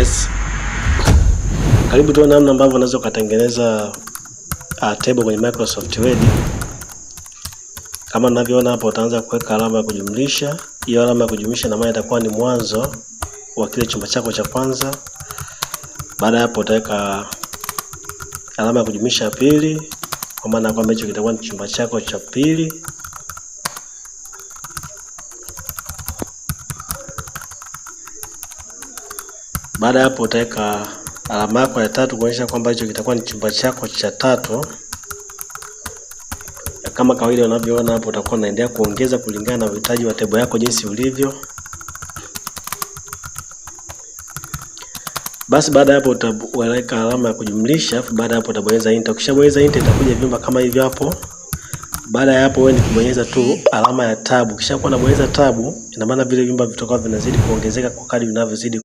Yes. Karibu tuone namna ambavyo unaweza kutengeneza table kwenye Microsoft Word. Kama unavyoona hapo, utaanza kuweka alama ya kujumlisha. Hiyo alama ya kujumlisha na maana itakuwa ni mwanzo wa kile chumba chako cha kwanza. Baada ya hapo utaweka alama ya kujumlisha pili, kwa maana kwamba hicho kitakuwa ni chumba chako cha pili. Baada ya hapo utaweka alama yako ya tatu kuonyesha kwamba hicho kitakuwa ni chumba chako cha tatu. Kama kawaida unavyoona hapo, utakuwa unaendelea kuongeza kulingana na uhitaji wa table yako jinsi ulivyo. Basi baada hapo utaweka alama ya kujumlisha, afu baada hapo utabonyeza enter. Ukishabonyeza enter itakuja vyumba kama hivyo hapo. Baada ya hapo wewe ni kubonyeza tu alama ya tab. Ukishakuwa unabonyeza tab, ina maana vile vyumba vitakuwa vinazidi kuongezeka kwa kadri vinavyozidi